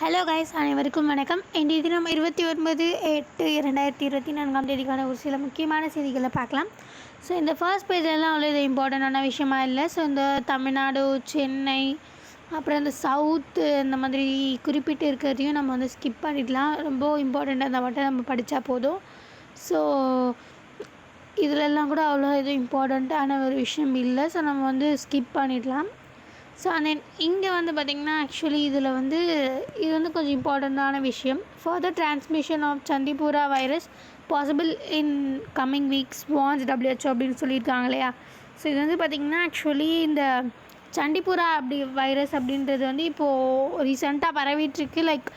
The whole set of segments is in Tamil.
ஹலோ கைஸ், அனைவருக்கும் வணக்கம். இன்றைய தினம் 29/8/2024 ஒரு சில முக்கியமான செய்திகளை பார்க்கலாம். ஸோ இந்த ஃபர்ஸ்ட் பேஜெல்லாம் அவ்வளோ இது இம்பார்ட்டண்டான விஷயமா இல்லை. ஸோ இந்த தமிழ்நாடு, சென்னை, அப்புறம் இந்த சவுத்து இந்த மாதிரி குறிப்பிட்டு இருக்கிறதையும் நம்ம வந்து ஸ்கிப் பண்ணிடலாம். ரொம்ப இம்பார்ட்டண்ட்டாக இருந்தால் மட்டும் நம்ம படித்தா போதும். ஸோ இதிலெல்லாம் கூட அவ்வளோ எதுவும் இம்பார்ட்டண்ட்டான ஒரு விஷயம் இல்லை. ஸோ நம்ம வந்து ஸ்கிப் பண்ணிடலாம். ஸோ தென் இங்கே வந்து பார்த்திங்கன்னா ஆக்சுவலி இதில் வந்து இது வந்து கொஞ்சம் இம்பார்ட்டண்ட்டான விஷயம். Further transmission of Chandipura virus possible in coming weeks warns WHO அப்படின்னு சொல்லியிருக்காங்க இல்லையா. ஸோ இது வந்து பார்த்திங்கன்னா ஆக்சுவலி இந்த சண்டிபுரா வைரஸ் அப்படின்றது வந்து இப்போது ரீசெண்டாக பரவிட்டுருக்கு. லைக்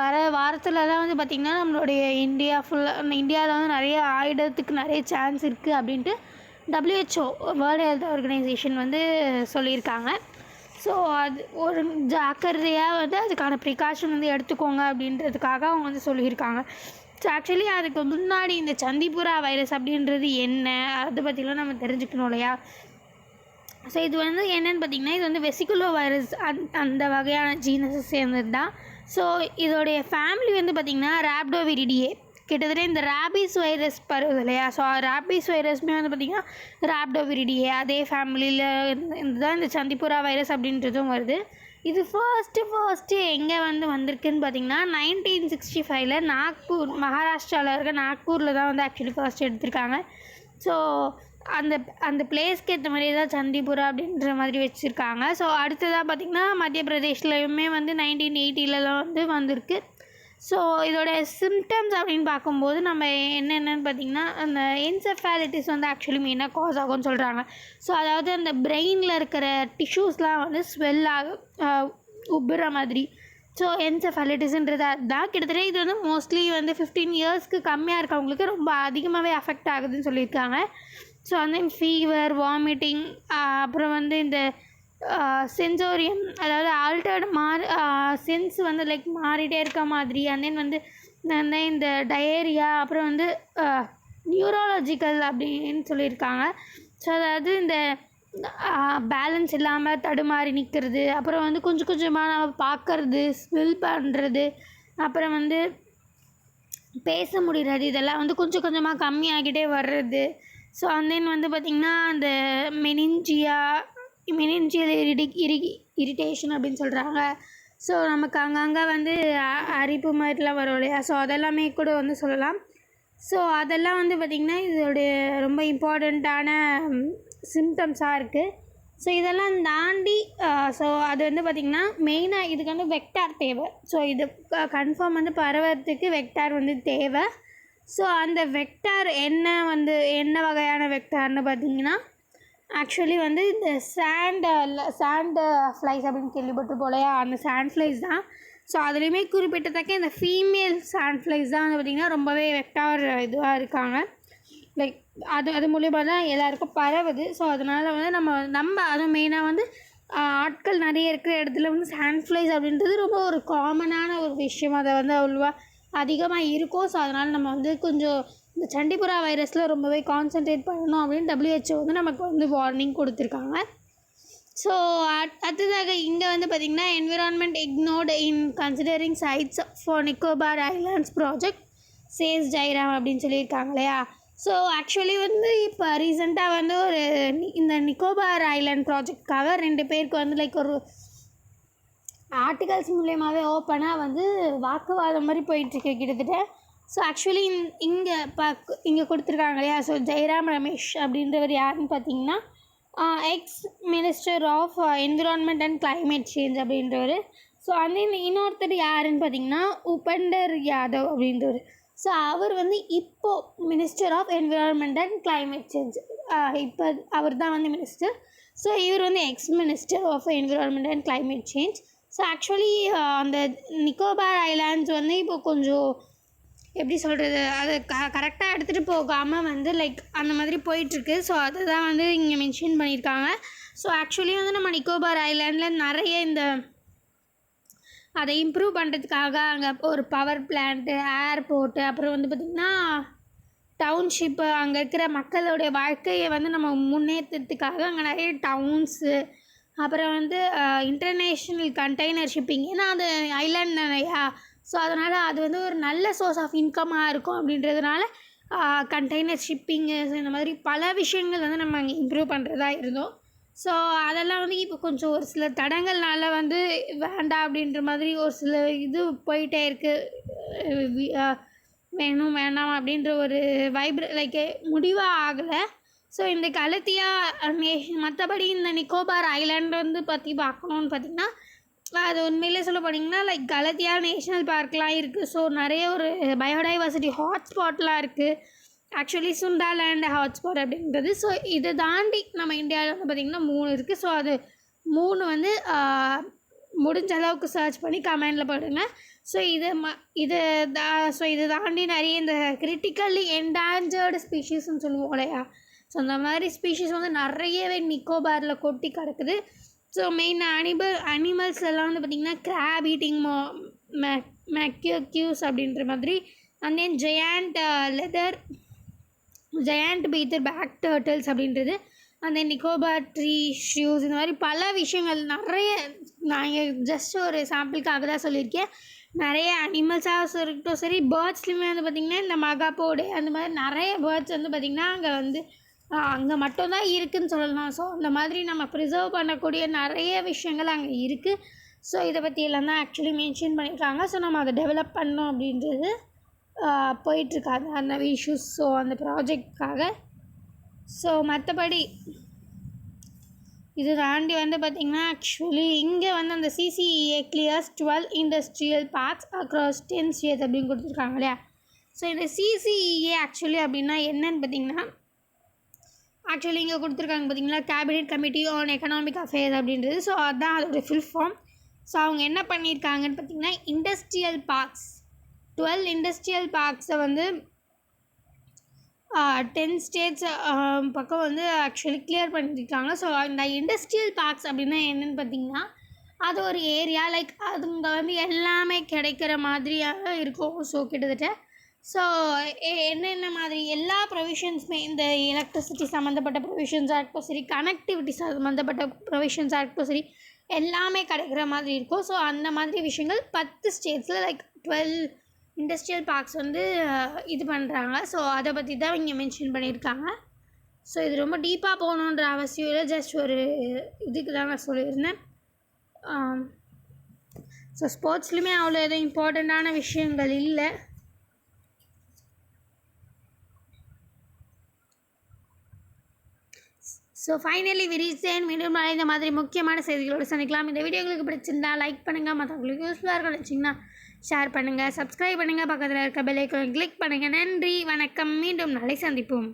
வர வாரத்துலலாம் வந்து பார்த்திங்கன்னா நம்மளுடைய இந்தியாவில் வந்து நிறைய ஆயிடத்துக்கு நிறைய சான்ஸ் இருக்குது அப்படின்ட்டு WHO வேர்ல்டு ஹெல்த் ஆர்கனைசேஷன் வந்து சொல்லியிருக்காங்க. ஸோ அது ஒரு ஜாக்கிரதையாக வந்து அதுக்கான ப்ரிகாஷன் வந்து எடுத்துக்கோங்க அப்படின்றதுக்காக அவங்க வந்து சொல்லியிருக்காங்க. ஸோ ஆக்சுவலி அதுக்கு முன்னாடி இந்த சந்திபுரா வைரஸ் அப்படின்றது என்ன, அதை பற்றிலாம் நம்ம தெரிஞ்சுக்கணும் இல்லையா. ஸோ இது வந்து என்னென்னு பார்த்திங்கன்னா, இது வந்து வெசிகுலோ வைரஸ் அந்த வகையான ஜீனஸை சேர்ந்தது தான். ஸோ இதோடைய ஃபேமிலி வந்து பார்த்திங்கன்னா ராப்டோவிரிடியே. கிட்டத்தட்ட இந்த ரேபீஸ் வைரஸ் பரவுது இல்லையா. ஸோ ரேபீஸ் வைரஸ்மே வந்து பார்த்திங்கன்னா ராப்டோவிரிடியே அதே ஃபேமிலியில் தான் இந்த சந்திபுரா வைரஸ் அப்படின்றதும் வருது. இது ஃபர்ஸ்ட்டு எங்கே வந்திருக்குன்னு பார்த்திங்கன்னா 1965 நாக்பூர், மகாராஷ்டிராவில் இருக்க நாக்பூரில் தான் வந்து ஆக்சுவலி ஃபர்ஸ்ட் எடுத்திருக்காங்க. ஸோ அந்த பிளேஸ்க்கு ஏற்ற மாதிரி தான் சந்திபுரா அப்படின்ற மாதிரி வச்சுருக்காங்க. ஸோ அடுத்ததாக பார்த்திங்கன்னா மத்திய பிரதேஷ்லையுமே வந்து 1980 வந்திருக்கு. ஸோ இதோட சிம்டம்ஸ் அப்படின்னு பார்க்கும்போது நம்ம என்னென்னு பார்த்திங்கன்னா, அந்த என்செஃபாலிட்டிஸ் வந்து ஆக்சுவலி மெயினாக காஸ் ஆகும்னு சொல்கிறாங்க. ஸோ அதாவது அந்த பிரெயினில் இருக்கிற டிஷ்யூஸ்லாம் வந்து ஸ்வெல் ஆகும், உப்புற மாதிரி. ஸோ என்செஃபாலிட்டிஸ்ன்றது அதுதான். கிட்டத்தட்ட இது வந்து மோஸ்ட்லி வந்து 15 இயர்ஸ்க்கு கம்மியாக இருக்கவங்களுக்கு ரொம்ப அதிகமாகவே அஃபெக்ட் ஆகுதுன்னு சொல்லியிருக்காங்க. ஸோ வந்து ஃபீவர், வாமிட்டிங், அப்புறம் வந்து இந்த சென்சோரியம், அதாவது ஆல்டர்டு சென்ஸ் வந்து லைக் மாறிட்டே இருக்க மாதிரி, அண்ட் தென் வந்து இந்த டயேரியா, அப்புறம் வந்து நியூரோலாஜிக்கல் அப்படின்னு சொல்லியிருக்காங்க. ஸோ அதாவது இந்த பேலன்ஸ் இல்லாமல் தடுமாறி நிற்கிறது, அப்புறம் வந்து கொஞ்சம் கொஞ்சமாக நம்ம பார்க்கறது, ஸ்மெல் பண்ணுறது, அப்புறம் வந்து பேச முடிகிறது, இதெல்லாம் வந்து கொஞ்சம் கொஞ்சமாக கம்மியாகிட்டே வர்றது. ஸோ அண்ட் தென் வந்து பார்த்திங்கன்னா அந்த மெனிஞ்சியல் இரிட்டேஷன் அப்படின்னு சொல்கிறாங்க. ஸோ நமக்கு அங்கங்கே வந்து அரிப்பு மாதிரிலாம் வரும் இல்லையா. ஸோ அதெல்லாமே கூட வந்து சொல்லலாம். ஸோ அதெல்லாம் வந்து பார்த்திங்கன்னா இதோடைய ரொம்ப இம்பார்ட்டண்ட்டான சிம்டம்ஸாக இருக்குது. ஸோ இதெல்லாம் தாண்டி ஸோ அது வந்து பார்த்திங்கன்னா மெயினாக இதுக்கு வந்து வெக்டார் தேவை. ஸோ இது கன்ஃபார்ம் வந்து பரவறதுக்கு வெக்டார் வந்து தேவை. ஸோ அந்த வெக்டார் என்ன வகையான வெக்டார்னு பார்த்திங்கன்னா ஆக்சுவலி வந்து இந்த சாண்டு ஃப்ளைஸ் அப்படின்னு கேள்விப்பட்டு போலையா, அந்த சாண்ட் ஃப்ளைஸ் தான். ஸோ அதுலேயுமே குறிப்பிட்டத்தக்க இந்த ஃபீமேல் சாண்ட் ஃப்ளைஸ் தான் வந்து பார்த்திங்கன்னா ரொம்பவே வெக்டார் இதுவாக இருக்காங்க. லைக் அது மூலியமாக தான் எல்லாருக்கும் பரவுது. ஸோ அதனால் வந்து நம்ம அதுவும் மெயினாக வந்து ஆட்கள் நிறைய இருக்கிற இடத்துல வந்து சாண்ட் ஃப்ளைஸ் அப்படின்றது ரொம்ப ஒரு காமனான ஒரு விஷயம். அதை வந்து அவ்வளோவா அதிகமாக இருக்கும். ஸோ அதனால் நம்ம வந்து கொஞ்சம் இந்த சண்டிபுரா வைரஸில் ரொம்பவே கான்சன்ட்ரேட் பண்ணணும் அப்படின்னு WHO வந்து நமக்கு வந்து வார்னிங் கொடுத்துருக்காங்க. ஸோ அடுத்ததாக இங்கே வந்து பார்த்திங்கன்னா environment ignored in considering sites for Nicobar islands project says Jairam அப்படின்னு சொல்லியிருக்காங்க இல்லையா. ஸோ ஆக்சுவலி வந்து இப்போ ரீசெண்டாக வந்து இந்த நிக்கோபார் ஐலாண்ட் ப்ராஜெக்ட்காக 2 பேருக்கு வந்து லைக் ஒரு ஆர்டிகல்ஸ் மூலியமாகவே ஓப்பனாக வந்து வாக்குவாதம் மாதிரி போயிட்டுருக்கு கிட்டத்தட்ட. ஸோ ஆக்சுவலி இங்கே கொடுத்துருக்காங்க இல்லையா. ஸோ ஜெயராம் ரமேஷ் அப்படின்றவர் யாருன்னு பார்த்தீங்கன்னா ex minister of environment and climate change அப்படின்றவர். ஸோ இன்னொருத்தர் யாருன்னு பார்த்தீங்கன்னா உபெண்டர் யாதவ் அப்படின்றவர். ஸோ அவர் வந்து இப்போது minister of environment and climate change, இப்போ அவர் தான் வந்து மினிஸ்டர். ஸோ இவர் வந்து ex minister of environment and climate change. So actually அந்த நிக்கோபார் ஐலாண்ட்ஸ் வந்து இப்போ கொஞ்சம் எப்படி சொல்கிறது, அதை கரெக்டாக எடுத்துகிட்டு போகாமல் வந்து லைக் அந்த மாதிரி போயிட்டுருக்கு. ஸோ அதை தான் வந்து இங்கே மென்ஷன் பண்ணியிருக்காங்க. ஸோ ஆக்சுவலி வந்து நம்ம நிக்கோபார் ஐலாண்டில் நிறைய அதை இம்ப்ரூவ் பண்ணுறதுக்காக அங்கே ஒரு பவர் பிளான்ட்டு, ஏர்போர்ட்டு, அப்புறம் வந்து பார்த்திங்கன்னா டவுன்ஷிப்பு, அங்கே இருக்கிற மக்களுடைய வாழ்க்கையை வந்து நம்ம முன்னேற்றத்துக்காக அங்கே நிறைய டவுன்ஸு, அப்புறம் வந்து இன்டர்நேஷ்னல் கண்டெய்னர் ஷிப்பிங். ஏன்னா அது ஐலேண்ட் தானேயா, ஸோ அதனால் அது வந்து ஒரு நல்ல சோர்ஸ் ஆஃப் இன்கம்மாக இருக்கும் அப்படின்றதுனால கண்டெய்னர் ஷிப்பிங்கு இந்த மாதிரி பல விஷயங்கள் வந்து நம்ம அங்கே இம்ப்ரூவ் பண்ணுறதா இருந்தோம். ஸோ அதெல்லாம் வந்து இப்போ கொஞ்சம் ஒரு சில தடங்கள்னால வந்து வேண்டாம் அப்படின்ற மாதிரி ஒரு சில இது போயிட்டே இருக்குது. வேணும் வேணாம் அப்படின்ற ஒரு லைக் முடிவாக ஆகலை. ஸோ இந்த கலத்தியா மற்றபடி இந்த நிக்கோபார் ஐலாண்ட் வந்து பற்றி பார்க்கணுன்னு பார்த்திங்கன்னா, அது உண்மையிலே சொல்ல போனீங்கன்னா லைக் கலத்தியா நேஷ்னல் பார்க்லாம் இருக்குது. ஸோ நிறைய ஒரு பயோடைவர்சிட்டி ஹாட்ஸ்பாட்லாம் இருக்குது. ஆக்சுவலி சுண்டாலேண்ட் ஹாட்ஸ்பாட் அப்படின்றது. ஸோ இதை தாண்டி நம்ம இந்தியாவில் வந்து பார்த்திங்கன்னா 3 இருக்குது. ஸோ அது 3 வந்து முடிஞ்ச அளவுக்கு சர்ச் பண்ணி கமெண்டில் போடுங்க. ஸோ இதை தாண்டி நிறைய இந்த கிரிட்டிக்கல்லி என்டேஞ்சர்டு ஸ்பீஷீஸ்ன்னு சொல்லுவோம் இல்லையா, ஸோ அந்த மாதிரி ஸ்பீஷீஸ் வந்து நிறையவே நிக்கோபாரில் கொட்டி கிடக்குது. ஸோ மெயின் அனிமல்ஸ் எல்லாம் வந்து பார்த்திங்கன்னா கிராப் ஈட்டிங் மேக்யூக்யூஸ் அப்படின்ற மாதிரி, and then giant leatherback turtles அப்படின்றது, அந்த நிக்கோபார் ட்ரீ ஷ்யூஸ், இந்த மாதிரி பல விஷயங்கள் நிறைய. நான் இங்கே ஜஸ்ட் ஒரு சாம்பிளுக்காக தான் சொல்லியிருக்கேன். நிறைய அனிமல்ஸாக இருக்கட்டும் சரி, பேர்ட்ஸ்லையுமே வந்து பார்த்திங்கன்னா இந்த மகாப்போடு அந்த மாதிரி நிறைய பேர்ட்ஸ் வந்து பார்த்திங்கன்னா அங்கே மட்டும்தான் இருக்குதுன்னு சொல்லலாம். ஸோ அந்த மாதிரி நம்ம ப்ரிசர்வ் பண்ணக்கூடிய நிறைய விஷயங்கள் அங்கே இருக்குது. ஸோ இதை பற்றியெல்லாம் தான் ஆக்சுவலி மென்ஷன் பண்ணியிருக்காங்க. ஸோ நம்ம அதை டெவலப் பண்ணோம் அப்படின்றது போயிட்டுருக்காங்க அந்த இஷ்யூஸ். ஸோ அந்த ப்ராஜெக்ட்காக. ஸோ மற்றபடி இது தாண்டி வந்து பார்த்திங்கன்னா ஆக்சுவலி இங்கே வந்து அந்த CCEA clears 12 industrial parks across 10 states அப்படின்னு கொடுத்துருக்காங்க இல்லையா. ஸோ இந்த CCEA ஆக்சுவலி அப்படின்னா என்னன்னு பார்த்திங்கன்னா, ஆக்சுவலி இங்கே கொடுத்துருக்காங்க பார்த்திங்களா, cabinet committee on economic affairs அப்படின்றது. ஸோ அதுதான் அதோடய ஃபுல் ஃபார்ம். ஸோ அவங்க என்ன பண்ணியிருக்காங்கன்னு பார்த்திங்கன்னா, இண்டஸ்ட்ரியல் பார்க்ஸ் 12 இண்டஸ்ட்ரியல் பார்க்ஸை வந்து 10 ஸ்டேட்ஸ் பக்கம் வந்து ஆக்சுவலி கிளியர் பண்ணியிருக்காங்க. ஸோ இந்த இண்டஸ்ட்ரியல் பார்க்ஸ் அப்படின்னா என்னென்னு பார்த்திங்கன்னா, அது ஒரு ஏரியா லைக் அதுங்க வந்து எல்லாமே கிடைக்கிற மாதிரியாக இருக்கும். ஸோ கிட்டத்தட்ட ஸோ என்னென்ன மாதிரி எல்லா ப்ரொவிஷன்ஸுமே, இந்த எலக்ட்ரிசிட்டி சம்மந்தப்பட்ட ப்ரொவிஷன்ஸாக இருக்கட்டும் சரி, கனெக்டிவிட்டி சம்மந்தப்பட்ட ப்ரொவிஷன்ஸாக இருக்கட்டும் சரி, எல்லாமே கிடைக்கிற மாதிரி இருக்கும். ஸோ அந்த மாதிரி விஷயங்கள் 10 ஸ்டேட்ஸில் லைக் 12 இண்டஸ்ட்ரியல் பார்க்ஸ் வந்து இது பண்ணுறாங்க. ஸோ அதை பற்றி தான் இங்கே மென்ஷன் பண்ணியிருக்காங்க. ஸோ இது ரொம்ப டீப்பாக போகணுன்ற அவசியம் இல்லை, ஜஸ்ட் ஒரு இதுக்கு தான் நான் சொல்லியிருந்தேன். ஸோ ஸ்போர்ட்ஸ்லையுமே அவ்வளோ எதுவும் இம்பார்ட்டண்ட்டான விஷயங்கள் இல்லை. ஸோ ஃபைனலி விரிசேன் மீண்டும் இந்த மாதிரி முக்கியமான செய்திகளோடு சந்திக்கலாம். இந்த வீடியோ உங்களுக்கு பிடிச்சிருந்தா லைக் பண்ணுங்கள், மற்றவங்களுக்கு யூஸ்ஃபுல்லாக இருக்கும் நினச்சிங்கன்னா ஷேர் பண்ணுங்கள், சப்ஸ்கிரைப் பண்ணுங்கள், பக்கத்தில் இருக்க பெல் ஐக்கானை கிளிக் பண்ணுங்கள். நன்றி, வணக்கம், மீண்டும் நாளை சந்திப்போம்.